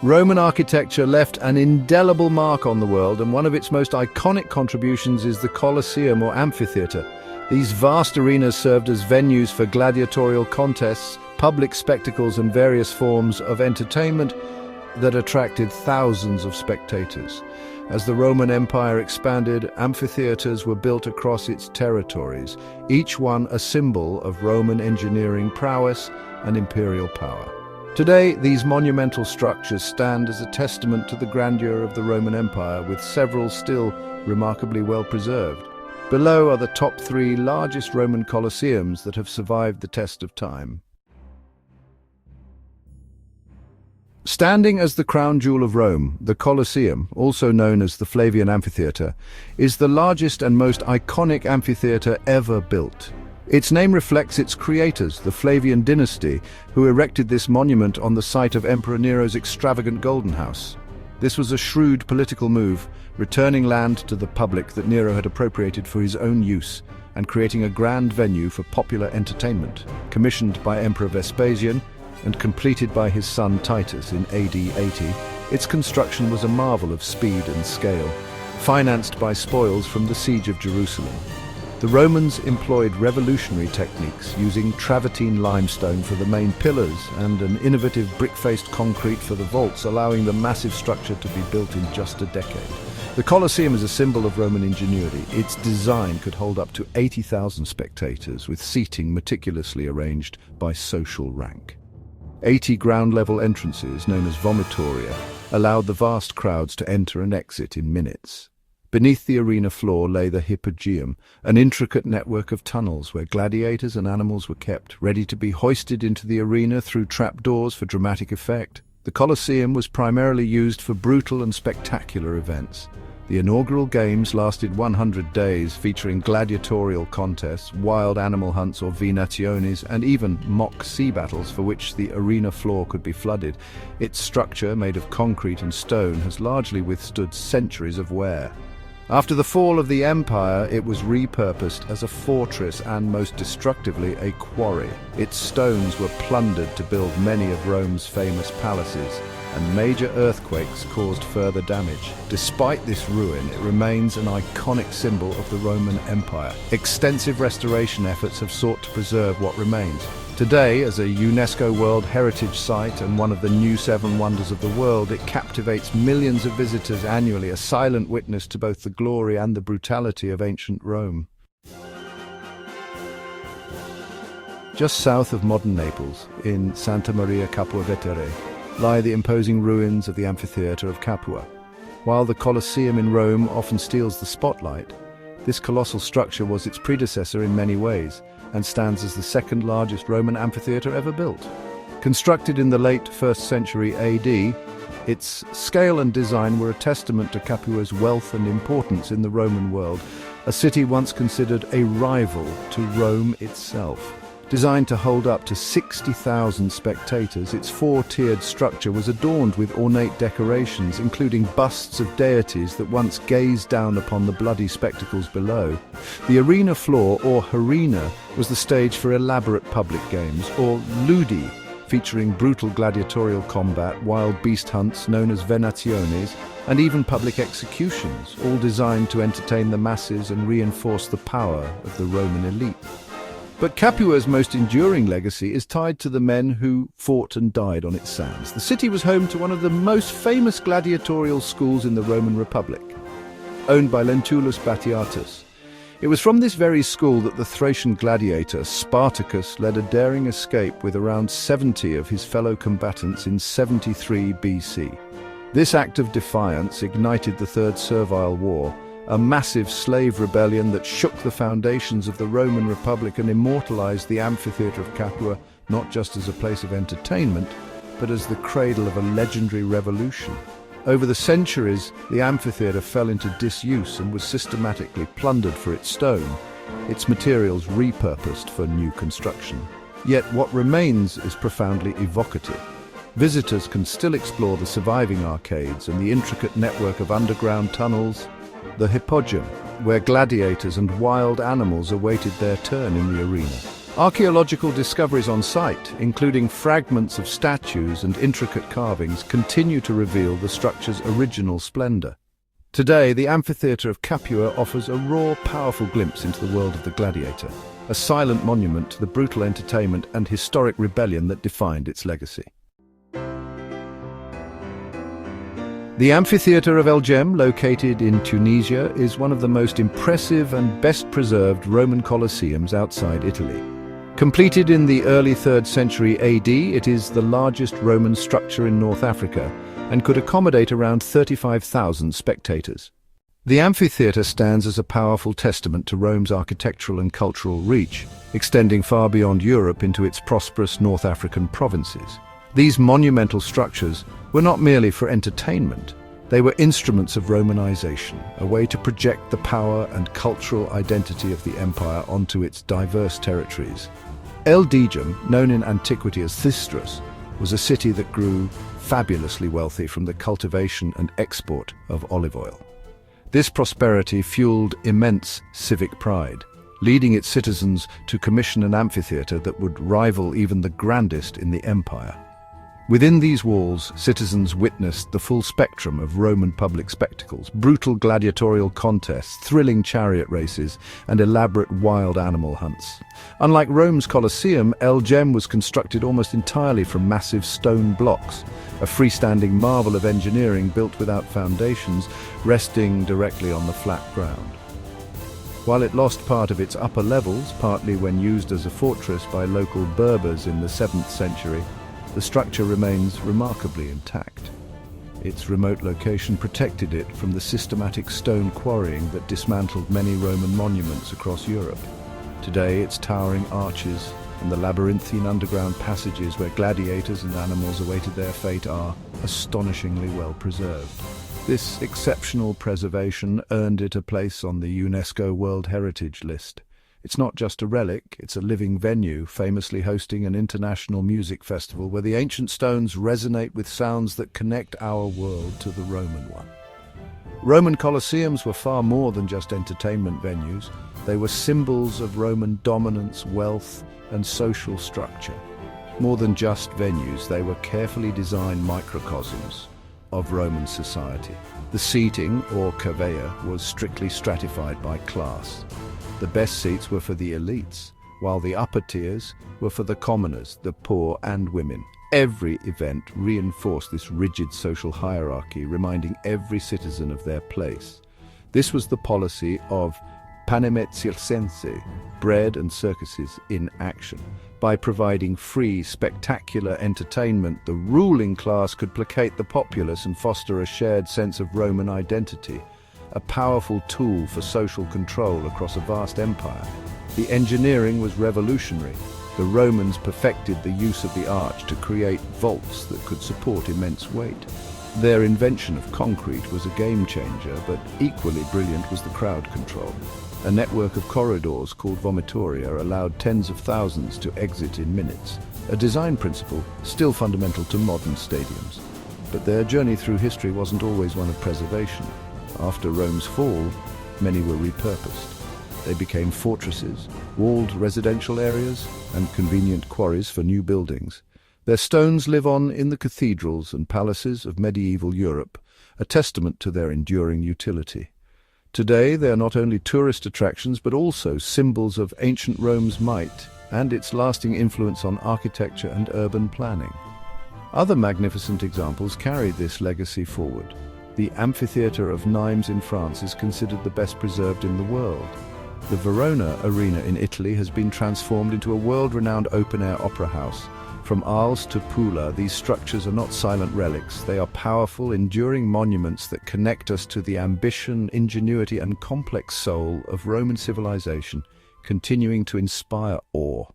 Roman architecture left an indelible mark on the world, and one of its most iconic contributions is the Colosseum or amphitheatre. These vast arenas served as venues for gladiatorial contests, public spectacles and various forms of entertainment that attracted thousands of spectators. As the Roman Empire expanded, amphitheaters were built across its territories, each one a symbol of Roman engineering prowess and imperial power. Today, these monumental structures stand as a testament to the grandeur of the Roman Empire, with several still remarkably well preserved. Below are the top 3 largest Roman Colosseums that have survived the test of time. Standing as the crown jewel of Rome, the Colosseum, also known as the Flavian Amphitheatre, is the largest and most iconic amphitheatre ever built. Its name reflects its creators, the Flavian dynasty, who erected this monument on the site of Emperor Nero's extravagant Golden House. This was a shrewd political move, returning land to the public that Nero had appropriated for his own use, and creating a grand venue for popular entertainment. Commissioned by Emperor Vespasian and completed by his son Titus in AD 80, its construction was a marvel of speed and scale, financed by spoils from the siege of Jerusalem. The Romans employed revolutionary techniques, using travertine limestone for the main pillars and an innovative brick-faced concrete for the vaults, allowing the massive structure to be built in just a decade. The Colosseum is a symbol of Roman ingenuity. Its design could hold up to 80,000 spectators, with seating meticulously arranged by social rank. 80 ground-level entrances, known as vomitoria, allowed the vast crowds to enter and exit in minutes. Beneath the arena floor lay the hypogeum, an intricate network of tunnels where gladiators and animals were kept, ready to be hoisted into the arena through trapdoors for dramatic effect. The Colosseum was primarily used for brutal and spectacular events. The inaugural games lasted 100 days, featuring gladiatorial contests, wild animal hunts or venationes, and even mock sea battles for which the arena floor could be flooded. Its structure, made of concrete and stone, has largely withstood centuries of wear. After the fall of the empire, it was repurposed as a fortress and, most destructively, a quarry. Its stones were plundered to build many of Rome's famous palaces, and major earthquakes caused further damage. Despite this ruin, it remains an iconic symbol of the Roman Empire. Extensive restoration efforts have sought to preserve what remains. Today, as a UNESCO World Heritage Site and one of the new 7 wonders of the world, it captivates millions of visitors annually, a silent witness to both the glory and the brutality of ancient Rome. Just south of modern Naples, in Santa Maria Capua Vetere, lie the imposing ruins of the Amphitheatre of Capua. While the Colosseum in Rome often steals the spotlight, this colossal structure was its predecessor in many ways, and stands as the second largest Roman amphitheatre ever built. Constructed in the late 1st century AD, its scale and design were a testament to Capua's wealth and importance in the Roman world, a city once considered a rival to Rome itself. Designed to hold up to 60,000 spectators, its 4-tiered structure was adorned with ornate decorations, including busts of deities that once gazed down upon the bloody spectacles below. The arena floor, or arena, was the stage for elaborate public games, or ludi, featuring brutal gladiatorial combat, wild beast hunts known as venationes, and even public executions, all designed to entertain the masses and reinforce the power of the Roman elite. But Capua's most enduring legacy is tied to the men who fought and died on its sands. The city was home to one of the most famous gladiatorial schools in the Roman Republic, owned by Lentulus Batiatus. It was from this very school that the Thracian gladiator Spartacus led a daring escape with around 70 of his fellow combatants in 73 BC. This act of defiance ignited the Third Servile War, a massive slave rebellion that shook the foundations of the Roman Republic and immortalized the Amphitheatre of Capua not just as a place of entertainment, but as the cradle of a legendary revolution. Over the centuries, the amphitheatre fell into disuse and was systematically plundered for its stone, its materials repurposed for new construction. Yet what remains is profoundly evocative. Visitors can still explore the surviving arcades and the intricate network of underground tunnels, the hypogeum, where gladiators and wild animals awaited their turn in the arena. Archaeological discoveries on site, including fragments of statues and intricate carvings, continue to reveal the structure's original splendor. Today, the Amphitheatre of Capua offers a raw, powerful glimpse into the world of the gladiator, a silent monument to the brutal entertainment and historic rebellion that defined its legacy. The Amphitheatre of El Jem, located in Tunisia, is one of the most impressive and best-preserved Roman Colosseums outside Italy. Completed in the early 3rd century AD, it is the largest Roman structure in North Africa and could accommodate around 35,000 spectators. The amphitheatre stands as a powerful testament to Rome's architectural and cultural reach, extending far beyond Europe into its prosperous North African provinces. These monumental structures were not merely for entertainment. They were instruments of Romanization, a way to project the power and cultural identity of the empire onto its diverse territories. El Jem, known in antiquity as Thystros, was a city that grew fabulously wealthy from the cultivation and export of olive oil. This prosperity fueled immense civic pride, leading its citizens to commission an amphitheatre that would rival even the grandest in the empire. Within these walls, citizens witnessed the full spectrum of Roman public spectacles: brutal gladiatorial contests, thrilling chariot races, and elaborate wild animal hunts. Unlike Rome's Colosseum, El Jem was constructed almost entirely from massive stone blocks, a freestanding marvel of engineering built without foundations, resting directly on the flat ground. While it lost part of its upper levels, partly when used as a fortress by local Berbers in the 7th century, the structure remains remarkably intact. Its remote location protected it from the systematic stone quarrying that dismantled many Roman monuments across Europe. Today, its towering arches and the labyrinthine underground passages where gladiators and animals awaited their fate are astonishingly well preserved. This exceptional preservation earned it a place on the UNESCO World Heritage List. It's not just a relic, it's a living venue, famously hosting an international music festival where the ancient stones resonate with sounds that connect our world to the Roman one. Roman Colosseums were far more than just entertainment venues. They were symbols of Roman dominance, wealth, and social structure. More than just venues, they were carefully designed microcosms of Roman society. The seating, or cavea, was strictly stratified by class. The best seats were for the elites, while the upper tiers were for the commoners, the poor and women. Every event reinforced this rigid social hierarchy, reminding every citizen of their place. This was the policy of panem et circense, bread and circuses in action. By providing free, spectacular entertainment, the ruling class could placate the populace and foster a shared sense of Roman identity, a powerful tool for social control across a vast empire. The engineering was revolutionary. The Romans perfected the use of the arch to create vaults that could support immense weight. Their invention of concrete was a game changer, but equally brilliant was the crowd control. A network of corridors called vomitoria allowed tens of thousands to exit in minutes, a design principle still fundamental to modern stadiums. But their journey through history wasn't always one of preservation. After Rome's fall, many were repurposed. They became fortresses, walled residential areas, and convenient quarries for new buildings. Their stones live on in the cathedrals and palaces of medieval Europe, a testament to their enduring utility. Today, they are not only tourist attractions but also symbols of ancient Rome's might and its lasting influence on architecture and urban planning. Other magnificent examples carried this legacy forward. The Amphitheatre of Nimes in France is considered the best preserved in the world. The Verona Arena in Italy has been transformed into a world-renowned open-air opera house. From Arles to Pula, these structures are not silent relics. They are powerful, enduring monuments that connect us to the ambition, ingenuity, and complex soul of Roman civilization, continuing to inspire awe.